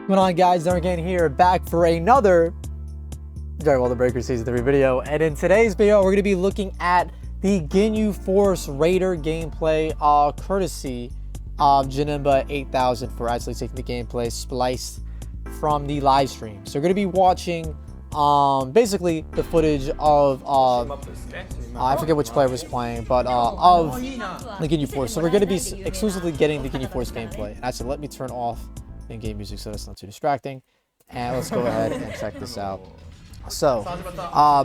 What's going on, guys? Then again here, back for another Dragon Ball The Breaker Season 3 video. And in today's video, we're going to be looking at the Ginyu Force Raider gameplay, courtesy of JANEMBA 8000 for actually taking the gameplay spliced from the live stream. So we're going to be watching basically the footage of I forget which player was playing, but of the Ginyu Force. So we're going to be exclusively getting the Ginyu Force gameplay. And actually, let me turn off in-game music so that's not too distracting. And let's go ahead and check this out. So,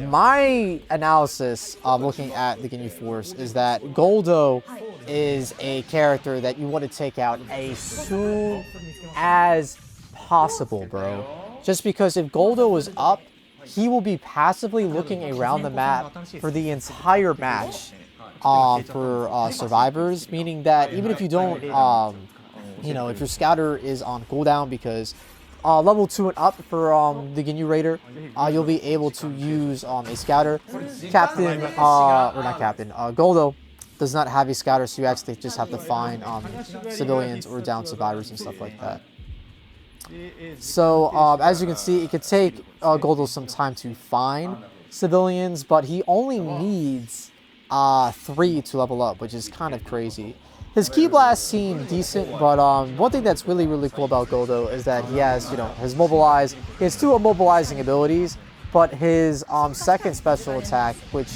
my analysis of looking at the Ginyu Force is that Guldo is a character that you want to take out as soon as possible, bro. Just because if Guldo is up, he will be passively looking around the map for the entire match for survivors, meaning that even if you don't, you know, if your scouter is on cooldown because level 2 and up for the Ginyu Raider, you'll be able to use a scouter. Guldo does not have a scouter, so you actually just have to find civilians or down survivors and stuff like that. So as you can see, it could take Guldo some time to find civilians, but he only needs 3 to level up, which is kind of crazy. His Ki Blast seemed decent, but one thing that's really cool about Guldo is that he has, you know, his Mobilize. He has 2 immobilizing abilities, but his second special attack, which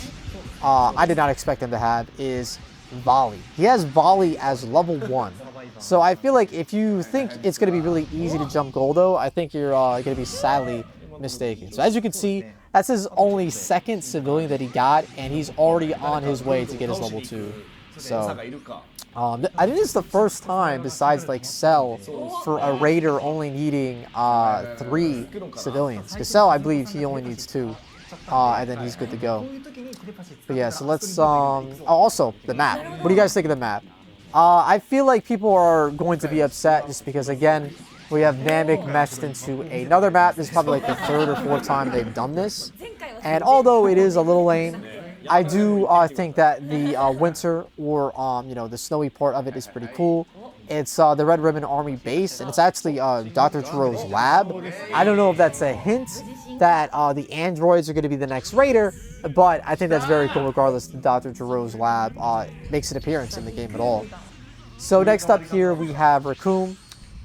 I did not expect him to have, is Volley. He has Volley as level 1. So I feel like if you think it's going to be really easy to jump Guldo, I think you're going to be sadly mistaken. So as you can see, that's his only second civilian that he got, and he's already on his way to get his level 2. So I think it's the first time, besides like Cell, for a Raider only needing 3 civilians. Because Cell, I believe he only needs 2, and then he's good to go. But yeah, so let's also the map. What do you guys think of the map? I feel like people are going to be upset just because, again, we have Namek meshed into another map. This is probably like the 3rd or 4th time they've done this. And although it is a little lame, I do think that the winter or you know, the snowy part of it is pretty cool. It's the Red Ribbon Army base, and it's actually Dr. Chiro's lab. I don't know if that's a hint that the androids are going to be the next Raider, but I think that's very cool regardless. Dr. Chiro's lab makes an appearance in the game at all. So next up here we have Recoom,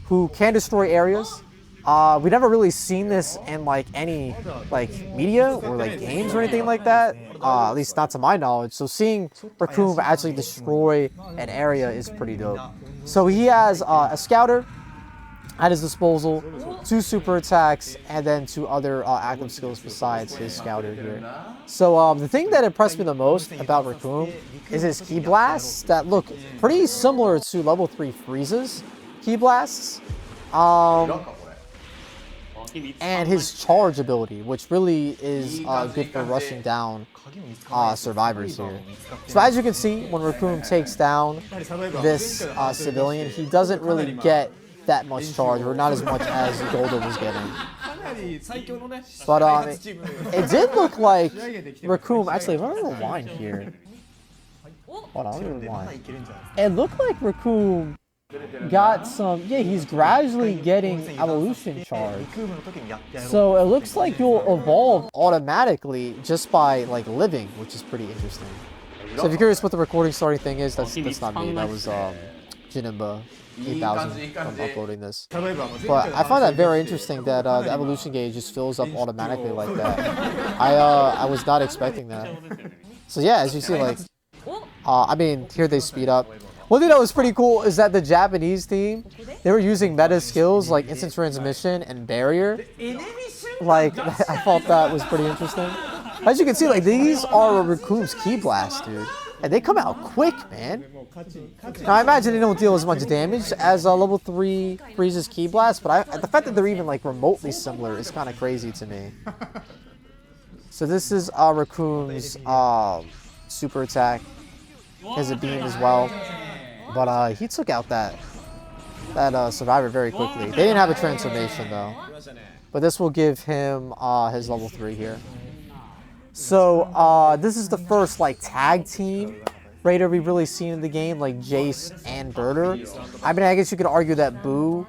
who can destroy areas. We've never really seen this in like any like media or like games or anything like that, at least not to my knowledge. So seeing Recoom actually destroy an area is pretty dope. So he has a scouter at his disposal, 2 super attacks, and then 2 other active skills besides his scouter here. So the thing that impressed me the most about Recoom is his Ki Blasts that look pretty similar to level 3 Frieza's Ki Blasts. And his charge ability, which really is good for rushing down survivors here. So as you can see, when Recoom takes down this civilian, he doesn't really get that much charge, or not as much as Guldo was getting. But it did look like Recoom, actually, if I rewind here. Hold on, let me rewind. It looked like Recoom got some, yeah, he's gradually getting evolution charge. So it looks like you'll evolve automatically just by like living, which is pretty interesting. So if you're curious what the recording starting thing is, that's not me. That was JANEMBA 8000 from uploading this. But I find that very interesting that the evolution gauge just fills up automatically like that. I was not expecting that. So yeah, as you see, like I mean, here they speed up. One thing that was pretty cool is that the Japanese team, they were using meta skills like instant transmission and barrier. Like, I thought that was pretty interesting. As you can see, like, these are Recoom's Ki Blasts, dude. And they come out quick, man. Now, I imagine they don't deal as much damage as level 3 Frieza's Ki Blast, but the fact that they're even, like, remotely similar is kind of crazy to me. So this is Recoom's super attack. He has a beam as well. But he took out that survivor very quickly. They didn't have a transformation though. But this will give him his level 3 here. So this is the first like tag team Raider we've really seen in the game, like Jace and Birder. I mean, I guess you could argue that Boo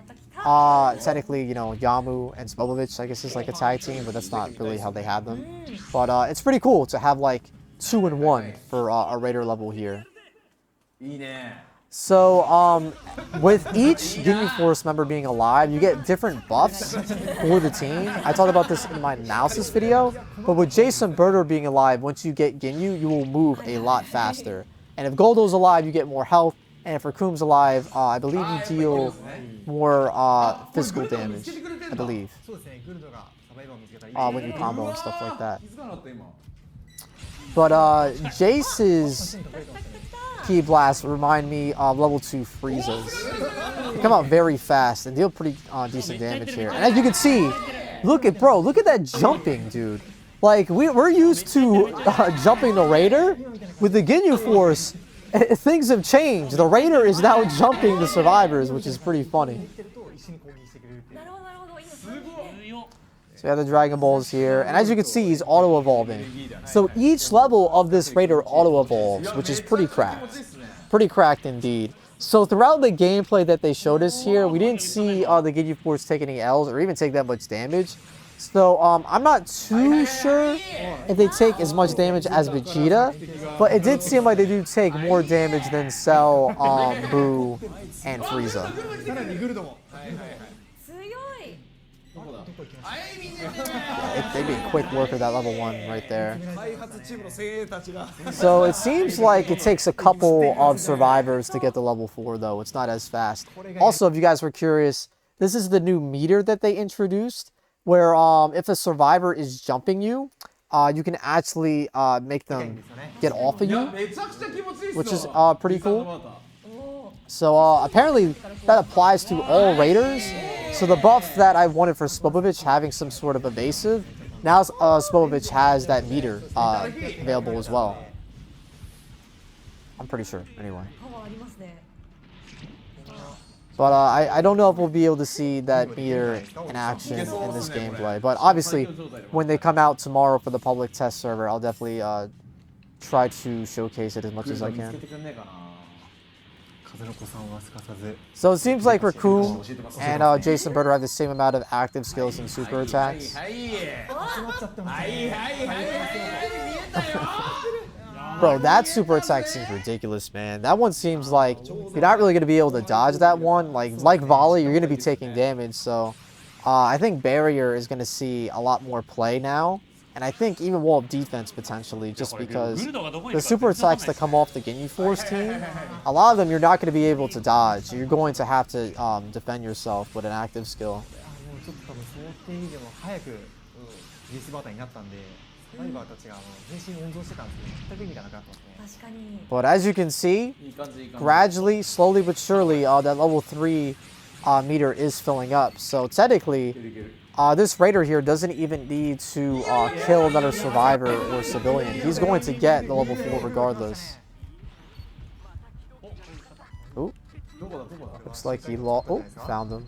Technically, you know, Yamu and Spopovich, I guess, is like a tag team, but that's not really how they have them. But it's pretty cool to have like 2-in-1 for a Raider level here. So, with each Ginyu Force member being alive, you get different buffs for the team. I talked about this in my analysis video, but with Jason Birder being alive, once you get Ginyu, you will move a lot faster. And if Guldo's alive, you get more health, and if Recoom's alive, I believe you deal more physical damage, I believe, when you combo and stuff like that. But Jace's Key Blast remind me of level 2 Friezas. They come out very fast and deal pretty decent damage here. And as you can see, look at that jumping, dude. Like, we're used to jumping the Raider. With the Ginyu Force, things have changed. The Raider is now jumping the survivors, which is pretty funny. So we have the Dragon Balls here, and as you can see, he's auto-evolving. So each level of this Raider auto-evolves, which is pretty cracked. Pretty cracked indeed. So throughout the gameplay that they showed us here, we didn't see the Ginyu Force take any L's or even take that much damage. So I'm not too sure if they take as much damage as Vegeta, but it did seem like they do take more damage than Cell, Boo, and Frieza. Yeah, they be quick work of that level 1 right there. So it seems like it takes a couple of survivors to get to level 4, though. It's not as fast. Also, if you guys were curious, this is the new meter that they introduced, where if a survivor is jumping you, you can actually make them get off of you, which is pretty cool. So apparently that applies to all Raiders. So the buff that I wanted for Spopovich having some sort of evasive, now Spopovich has that meter available as well. I'm pretty sure, anyway. But I don't know if we'll be able to see that meter in action in this gameplay. But obviously, when they come out tomorrow for the public test server, I'll definitely try to showcase it as much as I can. So it seems like Recoom and Jason Birder have the same amount of active skills and super attacks. Bro, that super attack seems ridiculous, man. That one seems like you're not really going to be able to dodge that one. Like volley, you're going to be taking damage. So I think barrier is going to see a lot more play now. And I think even wall up defense potentially, just because the super attacks that come off the Ginyu Force team, a lot of them you're not going to be able to dodge. You're going to have to defend yourself with an active skill. But as you can see, gradually, slowly but surely, that level 3 meter is filling up. So technically, this Raider here doesn't even need to kill another survivor or civilian. He's going to get the level 4 regardless. Ooh. Looks like he found him.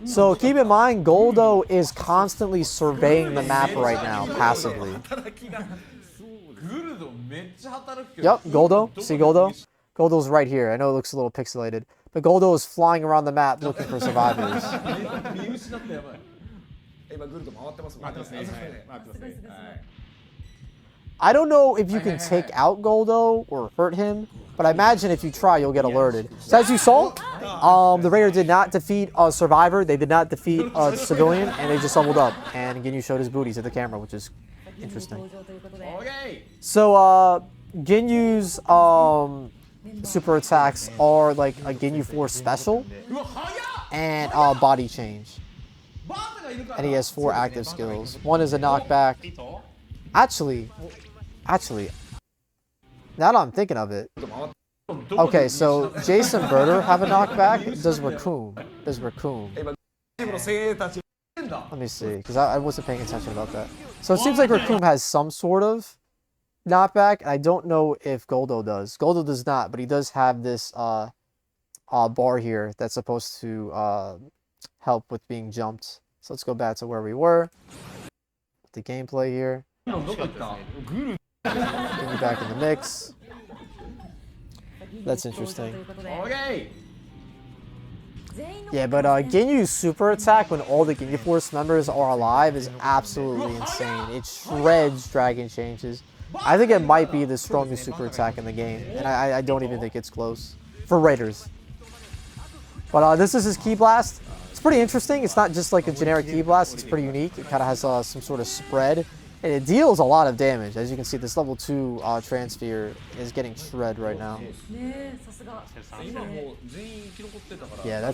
So keep in mind, Guldo is constantly surveying the map right now, passively. Yep, Guldo. See Guldo? Guldo's right here. I know it looks a little pixelated. But Guldo is flying around the map looking for survivors. I don't know if you can take out Guldo or hurt him, but I imagine if you try, you'll get alerted. So as you saw, the Raider did not defeat a survivor, they did not defeat a civilian, and they just leveled up. And Ginyu showed his booties at the camera, which is interesting. So Ginyu's super attacks are like a Ginyu Force special and body change. And he has 4 active skills. One is a knockback. Actually, now that I'm thinking of it. Okay, so Jason Birder have a knockback. Does Recoom? Let me see, because I wasn't paying attention about that. So it seems like Recoom has some sort of knockback, and I don't know if Guldo does. Guldo does not, but he does have this bar here that's supposed to help with being jumped. So let's go back to where we were. The gameplay here. Get me back in the mix. That's interesting. Yeah, but Ginyu's super attack when all the Ginyu Force members are alive is absolutely insane. It shreds Dragon Changes. I think it might be the strongest super attack in the game, and I don't even think it's close for Raiders. But this is his Ki Blast. It's pretty interesting. It's not just like a generic Ki Blast. It's pretty unique. It kind of has some sort of spread, and it deals a lot of damage. As you can see, this level 2 Transphere is getting shred right now. Yeah,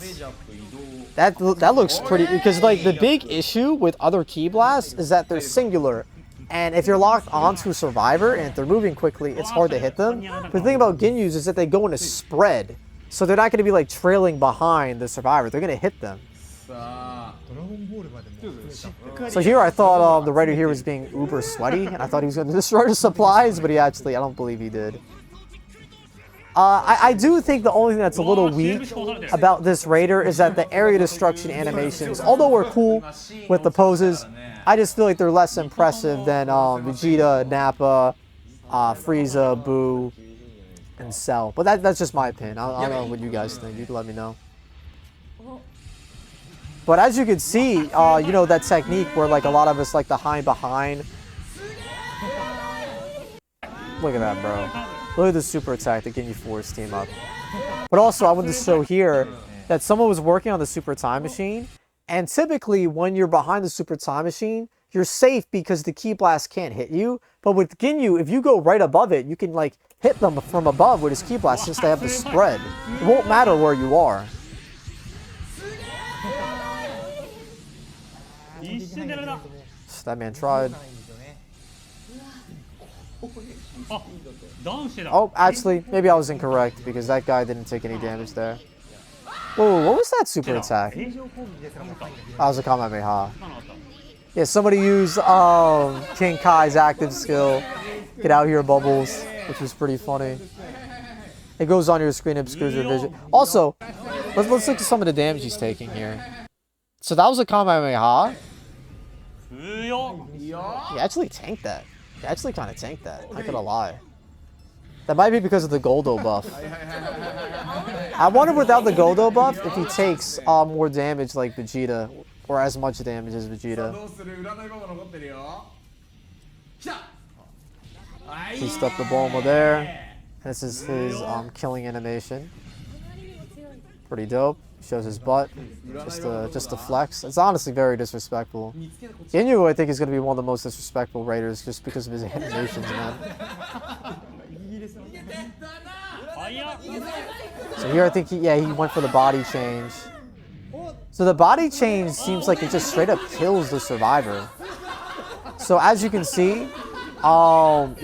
that looks pretty, because like the big issue with other Ki Blasts is that they're singular. And if you're locked onto a survivor and if they're moving quickly, it's hard to hit them. But the thing about Ginyu's is that they go in a spread. So they're not going to be like trailing behind the survivor. They're going to hit them. So here I thought the Raider here was being uber sweaty. And I thought he was going to destroy the supplies. But he actually, I don't believe he did. I do think the only thing that's a little weak about this Raider is that the area destruction animations, although we're cool with the poses, I just feel like they're less impressive than Vegeta, Nappa, Frieza, Boo, and Cell. But that's just my opinion. I don't know what you guys think. You can let me know. But as you can see, you know, that technique where like a lot of us like the hide behind. Look at that, bro. Look at the super attack that Ginyu Force team up. But also, I wanted to show here that someone was working on the super time machine. And typically, when you're behind the super time machine, you're safe because the Ki Blast can't hit you. But with Ginyu, if you go right above it, you can like hit them from above with his Ki Blast since they have the spread. It won't matter where you are. That man tried. Oh, actually, maybe I was incorrect because that guy didn't take any damage there. Whoa, what was that super attack? That was a Kamehameha. Yeah, somebody used King Kai's active skill. Get out here, Bubbles, which was pretty funny. It goes on your screen, obscures your vision. Also, let's look at some of the damage he's taking here. So that was a Kamehameha. He actually tanked that. He actually kind of tanked that. Not gonna lie. That might be because of the Guldo buff. I wonder without the Guldo buff if he takes more damage like Vegeta, or as much damage as Vegeta. He stuffed the Bulma there. This is his killing animation. Pretty dope. Shows his butt, just to flex. It's honestly very disrespectful. Ginyu, I think, is going to be one of the most disrespectful Raiders just because of his animations, man. So here I think he went for the body change. So the body change seems like it just straight up kills the survivor. So as you can see,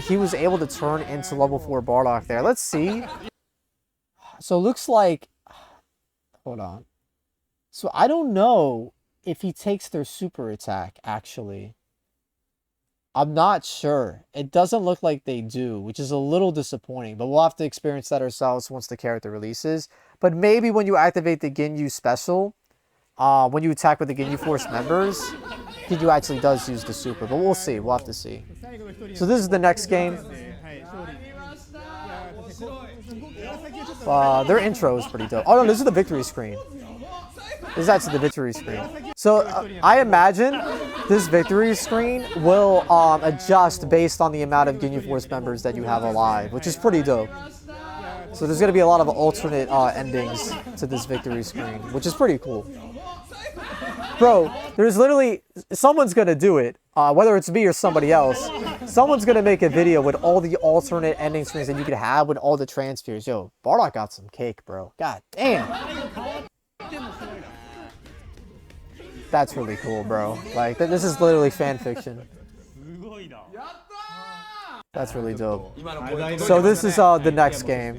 he was able to turn into level 4 Bardock there. Let's see. So it looks like, hold on. So I don't know if he takes their super attack, actually. I'm not sure. It doesn't look like they do, which is a little disappointing. But we'll have to experience that ourselves once the character releases. But maybe when you activate the Ginyu special, when you attack with the Ginyu Force members, Ginyu actually does use the super. But we'll see. We'll have to see. So this is the next game. Their intro is pretty dope. Oh no, this is the victory screen. This is actually the victory screen. So I imagine this victory screen will adjust based on the amount of Ginyu Force members that you have alive, which is pretty dope. So there's going to be a lot of alternate endings to this victory screen, which is pretty cool. Bro, there's literally, someone's going to do it, whether it's me or somebody else. Someone's going to make a video with all the alternate ending screens that you could have with all the Transpheres. Yo, Bardock got some cake, bro. God damn. That's really cool, bro. Like, this is literally fan fiction. That's really dope. So this is the next game.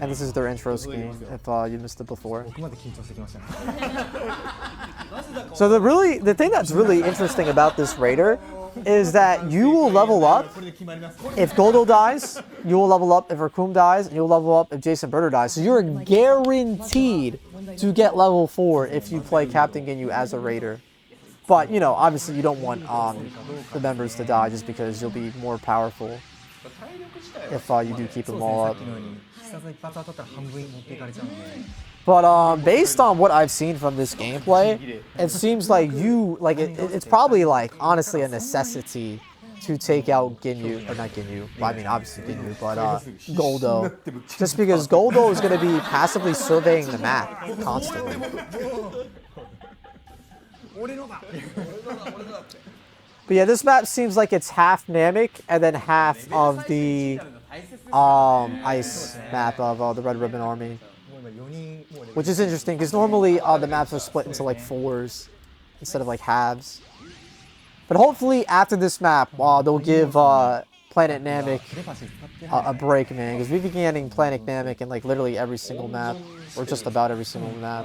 And this is their intro screen, if you missed it before. So the thing that's really interesting about this Raider is that you will level up if Guldo dies, you will level up if Recoom dies, and you'll level up if Jason Birder dies. So you're guaranteed to get level 4 if you play Captain Ginyu as a Raider. But, you know, obviously you don't want the members to die just because you'll be more powerful if you do keep them all up. But based on what I've seen from this gameplay, it seems like it's probably like honestly a necessity to take out Ginyu, or not Ginyu, well, I mean obviously Ginyu, but Guldo. Just because Guldo is going to be passively surveying the map constantly. But yeah, this map seems like it's half Namek and then half of the ice map of the Red Ribbon Army. Which is interesting, because normally the maps are split into like 4s instead of like halves. But hopefully after this map, they'll give Planet Namek a break, man. Because we've been getting Planet Namek in like literally every single map, or just about every single map.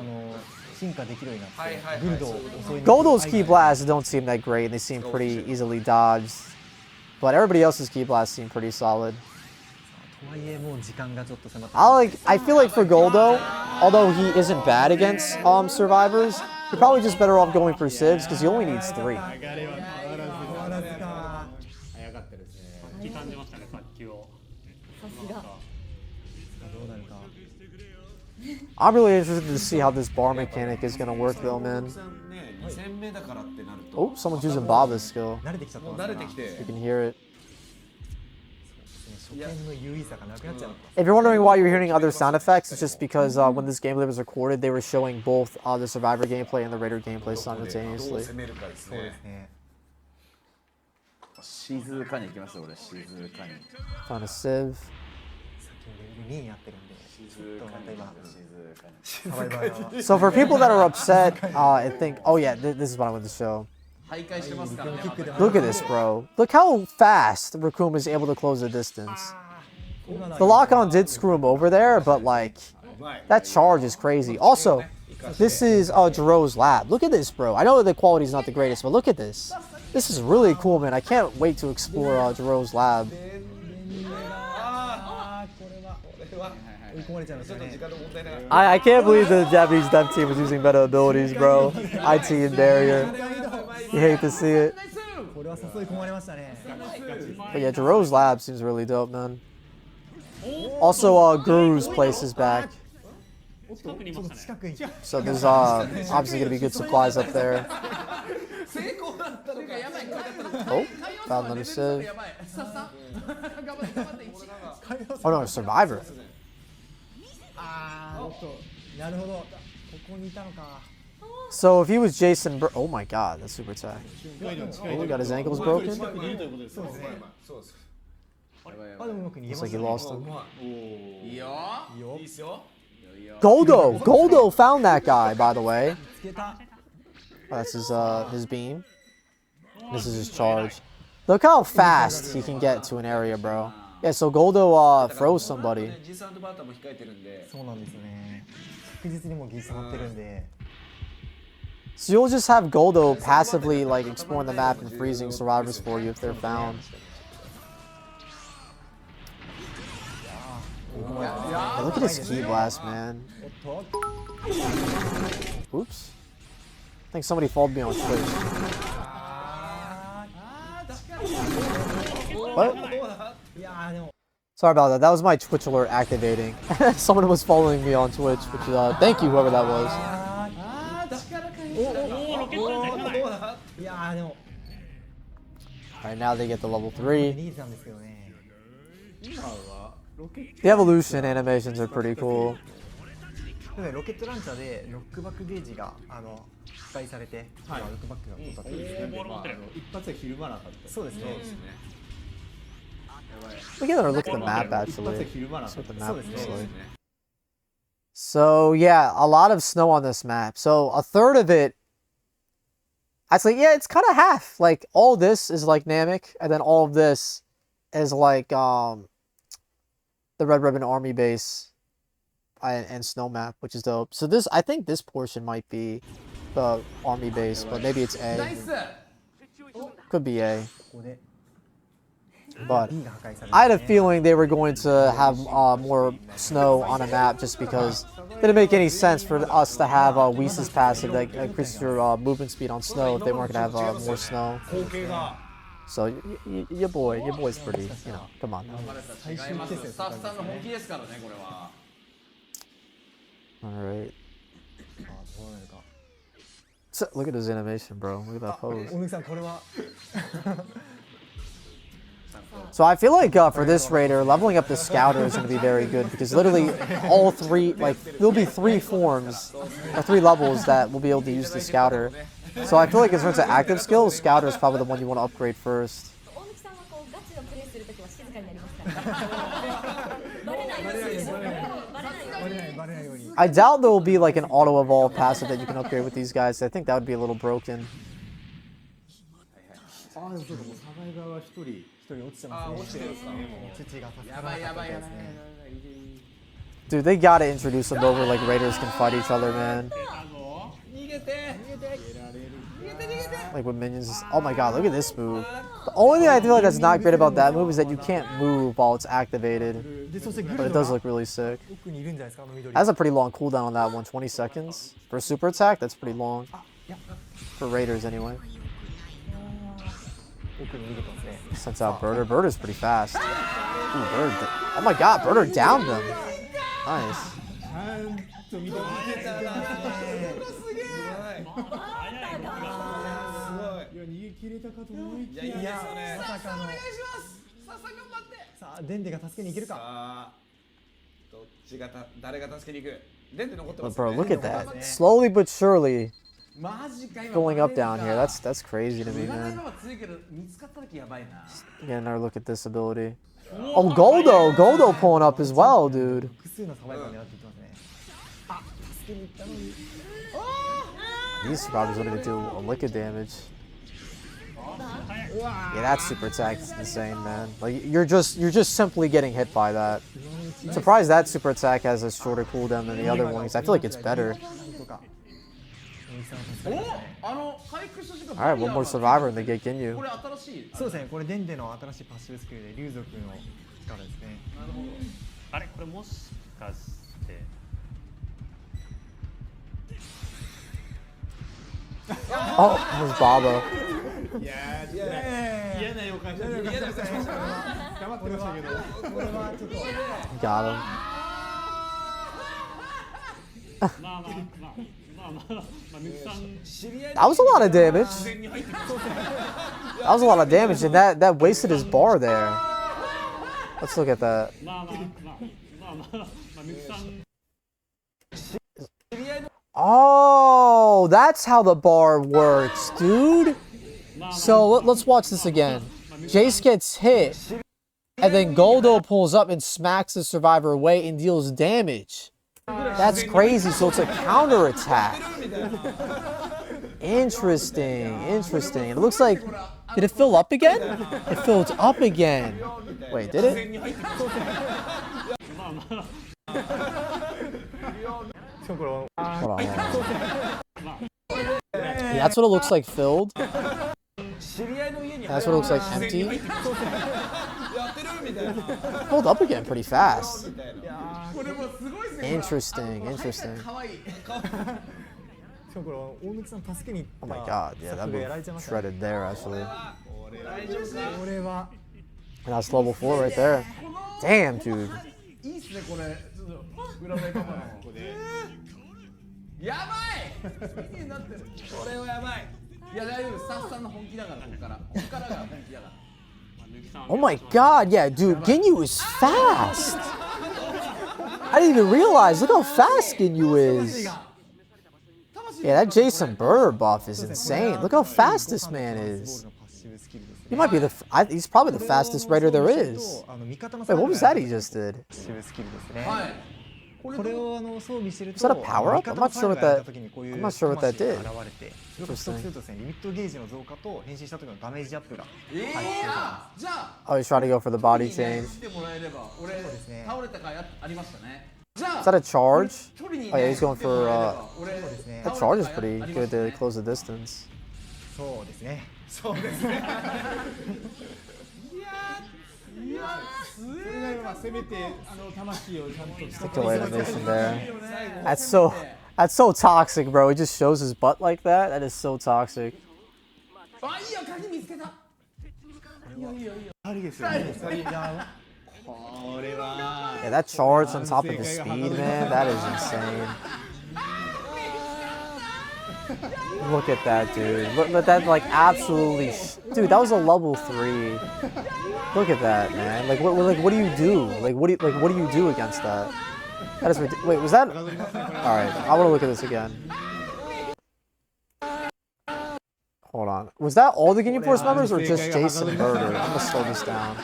Guldo's Ki Blasts don't seem that great, and they seem pretty easily dodged. But everybody else's Ki Blasts seem pretty solid. I feel like for Guldo, although he isn't bad against survivors, you're probably just better off going for civs because he only needs 3. I'm really interested to see how this bar mechanic is going to work though, man. Oh, someone's using Baba's skill. You can hear it. If you're wondering why you're hearing other sound effects, it's just because when this gameplay was recorded, they were showing both the Survivor gameplay and the Raider gameplay simultaneously. Found a Civ. So for people that are upset, I think, oh yeah, this is what I wanted to show. Look at this, bro. Look how fast Recoom is able to close the distance. The lock-on did screw him over there, but like, that charge is crazy. Also, this is Jiro's lab. Look at this, bro. I know the quality is not the greatest, but look at this. This is really cool, man. I can't wait to explore Jiro's lab. I can't believe the Japanese dev team was using meta abilities, bro. IT and barrier. You hate to see it. But yeah, Jiro's lab seems really dope, man. Also, Guru's place is back. So there's obviously going to be good supplies up there. Oh, found another Civ. Oh no, a Survivor. So if he was Jason, oh my God, that's super tight. Oh, he got his ankles broken. Looks like he lost him. Guldo found that guy, by the way. Oh, that's his beam. This is his charge. Look how fast he can get to an area, bro. Yeah, so Guldo froze somebody. So you'll just have Guldo passively like exploring the map and freezing survivors for you if they're found. Yeah, look at his Ki Blast, man. Oops. I think somebody followed me on Twitch. What? Sorry about that. That was my Twitch alert activating. Someone was following me on Twitch, which thank you, whoever that was. Alright, now they get the level 3. The evolution animations are pretty cool. We can look at the map actually. Let's what the map looks like. So yeah, a lot of snow on this map. So a third of it, actually, yeah, it's kind of half. Like all this is like Namek, and then all of this is like the Red Ribbon Army base and snow map, which is dope. So this, I think this portion might be the army base, but maybe it's A. Could be A. But I had a feeling they were going to have more snow on a map just because it didn't make any sense for us to have Whis' passive that increases your movement speed on snow if they weren't going to have more snow. So your boy's pretty, you know, come on. Alright. So, look at his animation, bro. Look at that pose. So I feel like for this Raider, leveling up the Scouter is going to be very good because literally all three, like, there'll be 3 forms, or 3 levels that will be able to use the Scouter. So I feel like in terms of active skills, Scouter is probably the one you want to upgrade first. I doubt there will be like an auto-evolve passive that you can upgrade with these guys. I think that would be a little broken. Dude, they gotta introduce them over like Raiders can fight each other, man. Like with minions. Oh my god, look at this move. The only thing I feel like that's not great about that move is that you can't move while it's activated. But it does look really sick. That's a pretty long cooldown on that one, 20 seconds. For a super attack, that's pretty long. For Raiders anyway. Sends out Birder. Birder's pretty fast. Ooh, Bird. Oh my god, Birder downed them. Nice. But bro, look at that. Slowly but surely going up down here. That's crazy to me, man. Get another look at this ability. Oh, Guldo pulling up as well, dude. These survivors wanted to do a lick of damage. Yeah, that super attack is insane, man. Like you're just simply getting hit by that. I'm surprised that super attack has a shorter cooldown than the other ones. I feel like it's better. Alright, one more survivor and they get Ginyu. Oh, it was Baba. Got him. That was a lot of damage. That was a lot of damage, and that wasted his bar there. Let's look at that. Oh, that's how the bar works, dude. So let's watch this again. Jace gets hit, and then Guldo pulls up and smacks the survivor away and deals damage. That's crazy, so it's a counter attack. Interesting. It looks like, did it fill up again? It filled up again. Wait, did it? Hold on. Yeah, that's what it looks like filled. That's what it looks like empty. Filled up again pretty fast. Interesting. Oh my god, yeah, that move shredded there actually. And that's level 4 right there. Damn, dude. Oh my god, yeah, dude, Ginyu is fast. I didn't even realize, look how fast Ginyu is. Yeah, that Jason Burr buff is insane. Look how fast this man is. He might be he's probably the fastest Raider there is. Wait, what was that he just did? Was that a power-up? I'm not sure what that did. Interesting. Oh, he's trying to go for the body change. Is that a charge? Oh yeah, he's going for that charge is pretty good to close the distance. Stick to animation there. That's so toxic, bro. He just shows his butt like that. That is so toxic. Yeah, that charge on top of his speed, man, that is insane. Look at that, dude. Look at that, like, absolutely... Dude, that was a level 3. Look at that, man. Like, what do you do? Like, what do you do against that? That is ridiculous. Wait, was that... Alright, I want to look at this again. Hold on. Was that all the Ginyu Force members or just Jason Birder? I'm gonna slow this down.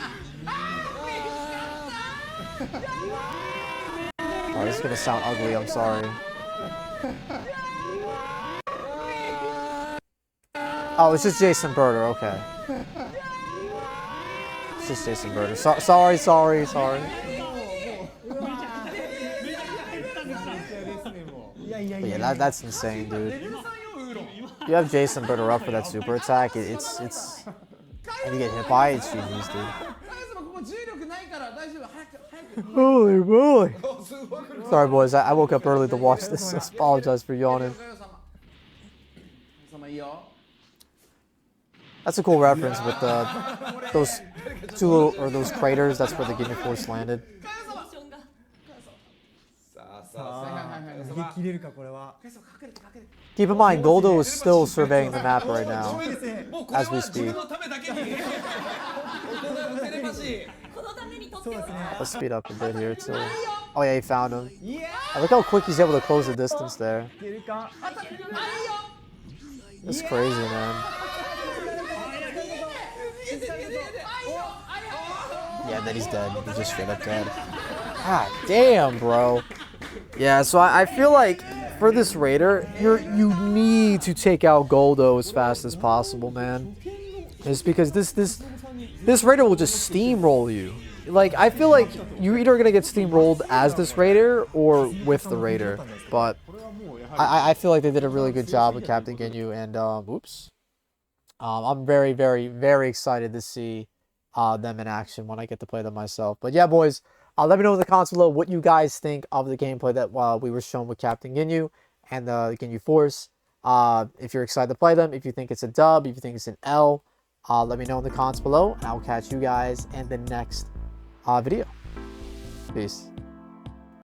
Oh, this is gonna sound ugly, I'm sorry. Oh, it's just Jason Birder, okay. It's just Jason Birder. Sorry. But yeah, that's insane, dude. You have Jason Birder up for that super attack, it's and you get hit by it, it's GG's, dude. Holy moly. Sorry, boys, I woke up early to watch this, so I apologize for yawning. That's a cool reference with those those craters. That's where the Ginyu Force landed. Keep in mind, Guldo is still surveying the map right now, as we speak. Let's speed up a bit here too. Oh yeah, he found him. I look how quick he's able to close the distance there. That's crazy, man. Yeah, and then he's dead. He's just straight up dead. God damn, bro. Yeah, so I feel like for this Raider, you need to take out Guldo as fast as possible, man. It's because this Raider will just steamroll you. Like, I feel like you're either gonna get steamrolled as this Raider or with the Raider. But I feel like they did a really good job with Captain Ginyu, and I'm very, very, very excited to see them in action when I get to play them myself. But yeah, boys, let me know in the comments below what you guys think of the gameplay that we were shown with Captain Ginyu and the Ginyu Force. If you're excited to play them, if you think it's a dub, if you think it's an L, let me know in the comments below, and I'll catch you guys in the next video. Peace.